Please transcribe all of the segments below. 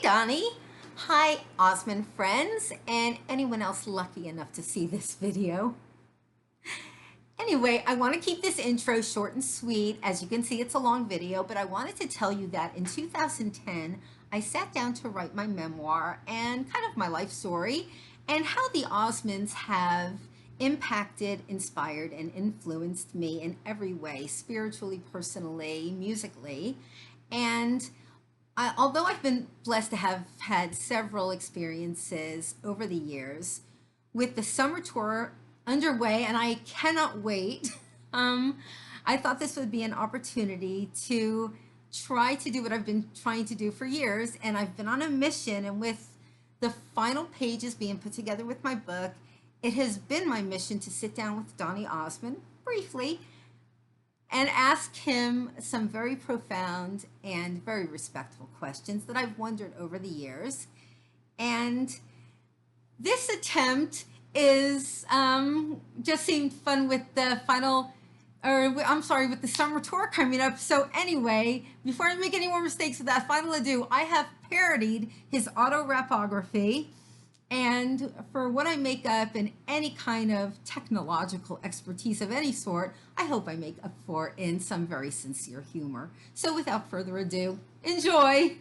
Donny. Hi, Osmond friends, and anyone else lucky enough to see this video. Anyway, I want to keep this intro short and sweet. As you can see, it's a long video, but I wanted to tell you that in 2010, I sat down to write my memoir and kind of my life story and how the Osmonds have impacted, inspired, and influenced me in every way, spiritually, personally, musically. And although I've been blessed to have had several experiences over the years, with the summer tour underway, and I cannot wait, I thought this would be an opportunity to try to do what I've been trying to do for years, and I've been on a mission, and with the final pages being put together with my book, it has been my mission to sit down with Donny Osmond briefly and ask him some very profound and very respectful questions that I've wondered over the years. And this attempt is just seemed fun with the final, or I'm sorry, with the summer tour coming up. So anyway, before I make any more mistakes with final ado, I have parodied his Rapography. And for what I make up in any kind of technological expertise of any sort, I hope I make up for in some very sincere humor. So without further ado, enjoy!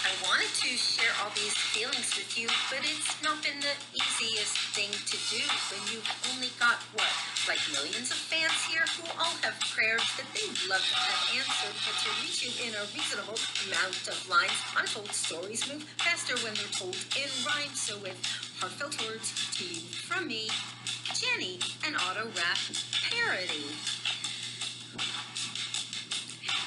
I wanted to share all these feelings with you, but it's not been the easiest thing to do when you've only got, what, like millions of fans here who all have prayers that they'd love to have answered, but to reach you in a reasonable amount of lines, untold stories move faster when they're told in rhyme. So with heartfelt words to you from me, Jenny, an auto-rap parody.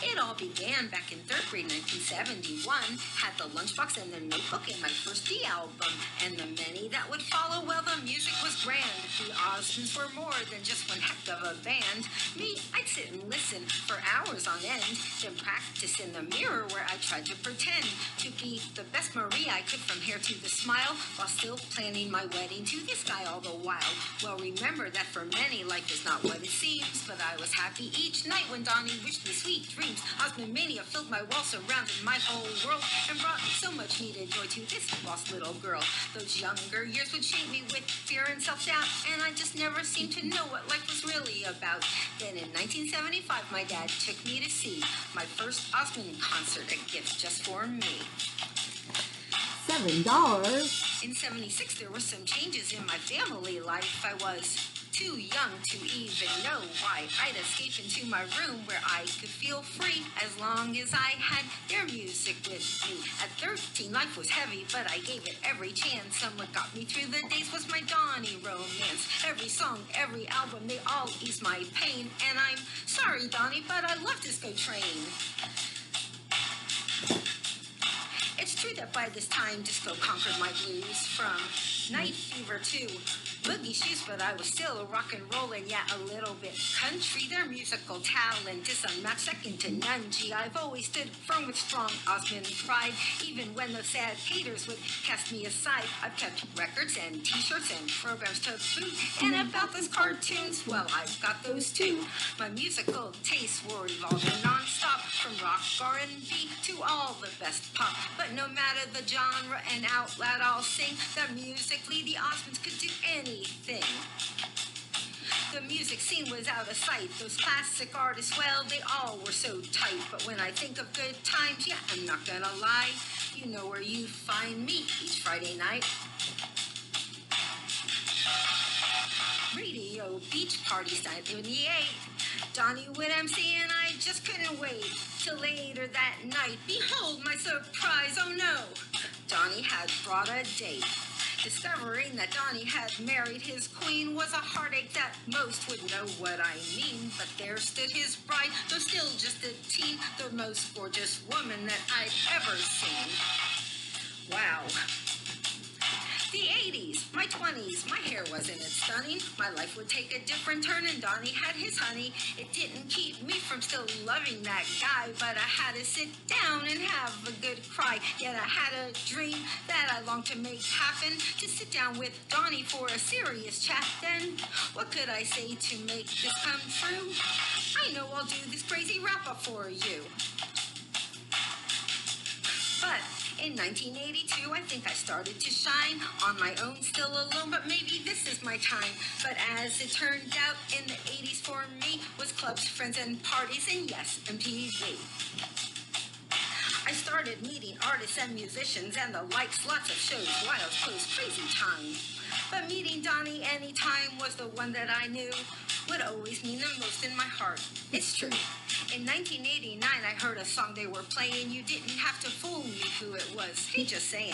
It all began back in 3rd grade, 1971. Had the lunchbox and the notebook in my first D album, and the many that would follow. Well, the music was grand. The Osmonds were more than just one heck of a band. Me, I'd sit and listen for hours on end, then practice in the mirror where I tried to pretend to be the best Marie I could from hair to the smile, while still planning my wedding to this guy all the while. Well, remember that for many, life is not what it seems, but I was happy each night when Donny wished me sweet dreams. Osmond mania filled my walls, surrounded my whole world, and brought so much needed joy to this lost little girl. Those younger years would shape me with fear and self-doubt, and I just never seemed to know what life was really about. Then in 1975, my dad took me to see my first Osmond concert, a gift just for me. $7. In 76, there were some changes in my family life. I was too young to even know why I'd escape into my room where I could feel free as long as I had their music with me. At 13, life was heavy, but I gave it every chance. Someone got me through the days was my Donny romance. Every song, every album, they all ease my pain. And I'm sorry, Donny, but I love Disco Train. It's true that by this time, disco conquered my blues. From Night Fever to Boogie Shoes, but I was still rock and rollin', yeah, a little bit country. Their musical talent is unmatched, second to none. Gee, I've always stood firm with strong Osmond pride, even when the sad haters would cast me aside. I've kept records and t-shirts and programs to boot, and about those cartoons, well, I've got those too. My musical tastes were evolving non-stop, from rock, R&B to all the best pop. But no matter the genre and out loud I'll sing, that musically the Osmonds could do anything. The music scene was out of sight. Those classic artists, well, they all were so tight. But when I think of good times, yeah, I'm not gonna lie, you know where you find me each Friday night. Radio Beach Party 78. Donny would MC and I just couldn't wait till later that night. Behold my surprise, oh no! Donny had brought a date. Discovering that Donny had married his queen was a heartache that most would know what I mean. But there stood his bride, though still just a teen, the most gorgeous woman that I'd ever seen. Wow. The 80s My 20s, my hair wasn't as stunning. My life would take a different turn, and Donny had his honey. It didn't keep me from still loving that guy, but I had to sit down and have a good cry. Yet I had a dream that I longed to make happen, to sit down with Donny for a serious chat. Then, what could I say to make this come true? I know I'll do this crazy wrap-up for you. But in 1982, I think I started to shine on my own, still alone, but maybe this is my time. But as it turned out, in the 80s for me was clubs, friends, and parties, and yes, MTV. I started meeting artists and musicians and the likes, lots of shows, wild clothes, crazy time. But meeting Donny anytime was the one that I knew would always mean the most in my heart. It's true. In 1989, I heard a song they were playing. You didn't have to fool me who it was. Hey, just saying.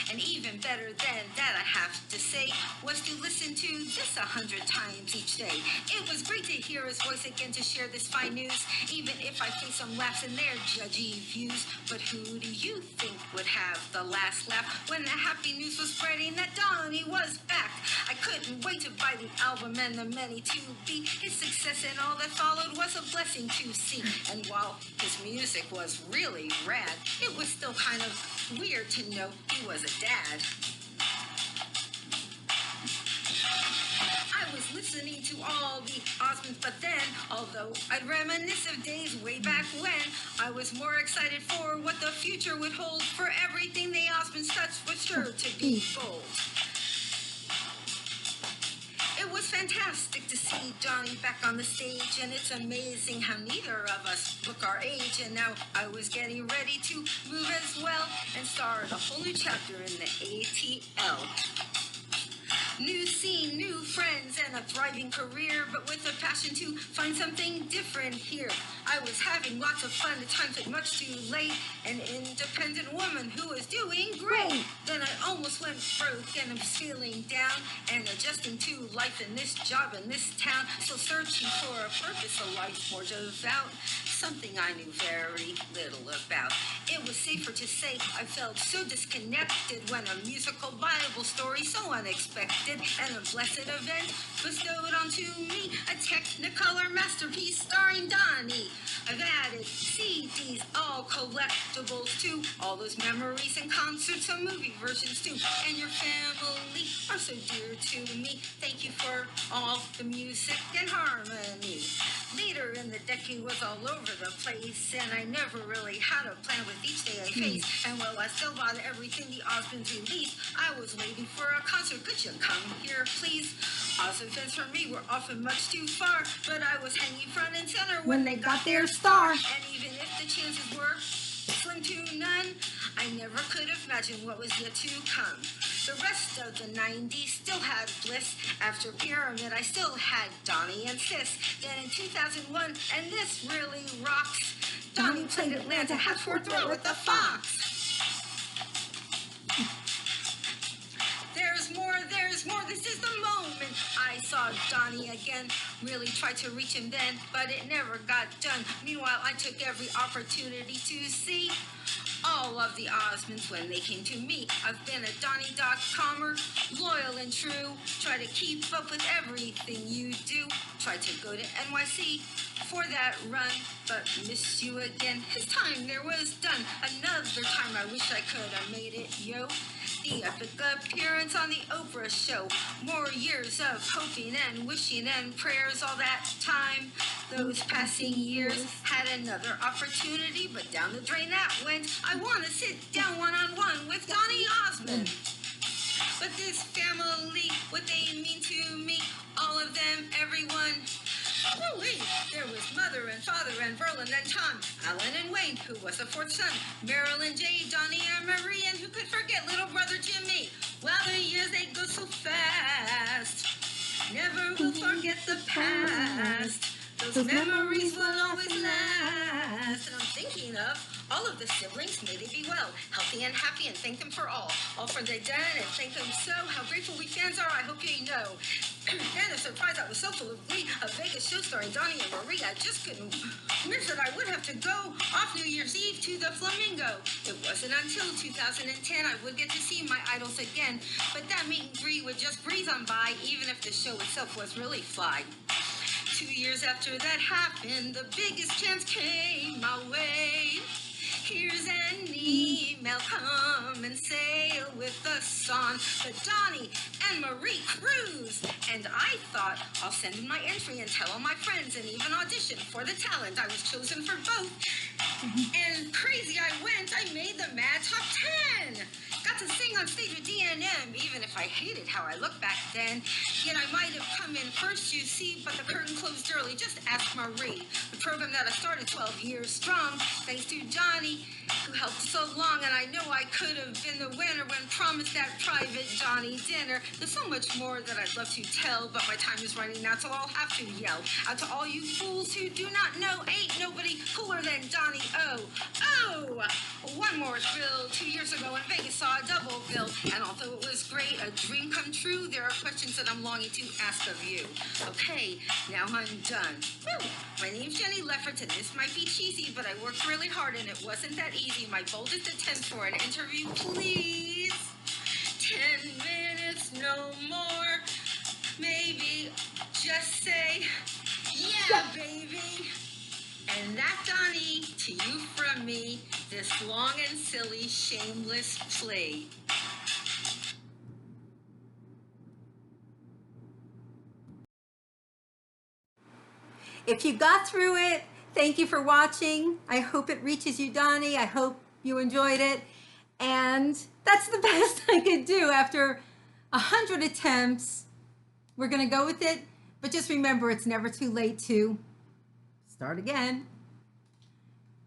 And even better than that, I have to say, was to listen to this 100 times each day. It was great to hear his voice again, to share this fine news, even if I face some laughs in their judgy views. But who do you think would have the last laugh when the happy news was spreading that Donny was back? I couldn't wait to buy the album and the many to be. His success and all that followed was a blessing to see. And while his music was really rad, it was still kind of weird to know he was a dad. I was listening to all the Osmonds, but then, although I'd reminisce of days way back when, I was more excited for what the future would hold, for everything the Osmonds touched was sure to be gold. It was fantastic to see Donny back on the stage, and it's amazing how neither of us look our age. And now I was getting ready to move as well and start a whole new chapter in the ATL. New scene, new friends, and a thriving career, but with a passion to find something different here. I was having lots of fun, at times like much too late, an independent woman who was doing great. Then I almost went broke, and I'm feeling down, and adjusting to life in this job in this town, still searching for a purpose, a life more devout, something I knew very little about. It was safer to say I felt so disconnected when a musical Bible story so unexpected and a blessed event bestowed onto me, a technicolor masterpiece starring Donny. I've added CDs, all collectibles too, all those memories and concerts and movie versions too, and your family are so dear to me. Thank you for all the music and harmony. Later in the decade was all over the place, and I never really had a plan with each day I faced. And while I still bought everything the Osmonds released, I was waiting for a concert. Could you come here, please? Oz events for me were often much too far, but I was hanging front and center when they got their star. And even if the chances were slim to none, I never could have imagined what was yet to come. The rest of the 90s still had bliss. After Pyramid, I still had Donny and Sis. Then in 2001, and this really rocks, Donny played Atlanta, had fourth row with the Fox. There's more, this is the moment. I saw Donny again, really tried to reach him then, but it never got done. Meanwhile, I took every opportunity to see all of the Osmonds when they came to me. I've been a Donny.comer, loyal and true, try to keep up with everything you do, try to go to NYC for that run, but miss you again. His time there was done. Another time I wish I could have made it, yo. The epic appearance on the Oprah show. More years of hoping and wishing and prayers all that time. Those passing years had another opportunity, but down the drain that went. I want to sit down one-on-one with Donny Osmond. But this family, what they mean to me, all of them, everyone. Oh wait, there was Mother and Father and Verlin and Tom, Alan and Wayne, who was the fourth son, Marilyn, Jay, Donny, and Marie, and who could forget little brother Jimmy? Well, the years, they go so fast. Never will forget the past. Those memories will always last. And I'm thinking of All of the siblings, may they be well, healthy and happy, and thank them for all for their done, and thank them so. How grateful we fans are, I hope you know. Then a surprise, I was so full of glee. A Vegas show starring Donny and Marie. I just couldn't miss it. I would have to go off New Year's Eve to the Flamingo. It wasn't until 2010 I would get to see my idols again, but that meet and greet would just breeze on by, even if the show itself was really fly. 2 years after that happened, the biggest chance came my way. Here's an email, come and sail with us on the Donny and Marie cruise. And I thought, I'll send in my entry and tell all my friends and even audition for the talent. I was chosen for both. And crazy I went, I made the Mad Top 10. Got to sing on stage with D&M, even if I hated how I looked back then. Yet I might have come in first, you see, but the curtain closed early. Just ask Marie. The program that I started 12 years strong, thanks to Johnny, who helped so long, and I know I could have been the winner when promised that private Johnny dinner. There's so much more that I'd love to tell, but my time is running out, so I'll have to yell out to all you fools who do not know, ain't nobody cooler than Donny O. Oh, one more thrill. 2 years ago in Vegas saw a double bill, and although it was great, a dream come true, there are questions that I'm longing to ask of you. Okay, now I'm done. Woo. My name's Jenny Lefferts, and this might be cheesy, but I worked really hard, and it wasn't that easy. My boldest attempt for an interview, please. 10 minutes, no more. Maybe just say, yeah, baby. And that, Donny, to you from me, this long and silly, shameless plea. If you got through it, thank you for watching. I hope it reaches you, Donny. I hope you enjoyed it. And that's the best I could do after 100 attempts. We're gonna go with it, but just remember, it's never too late to start again.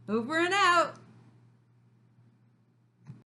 Over and out.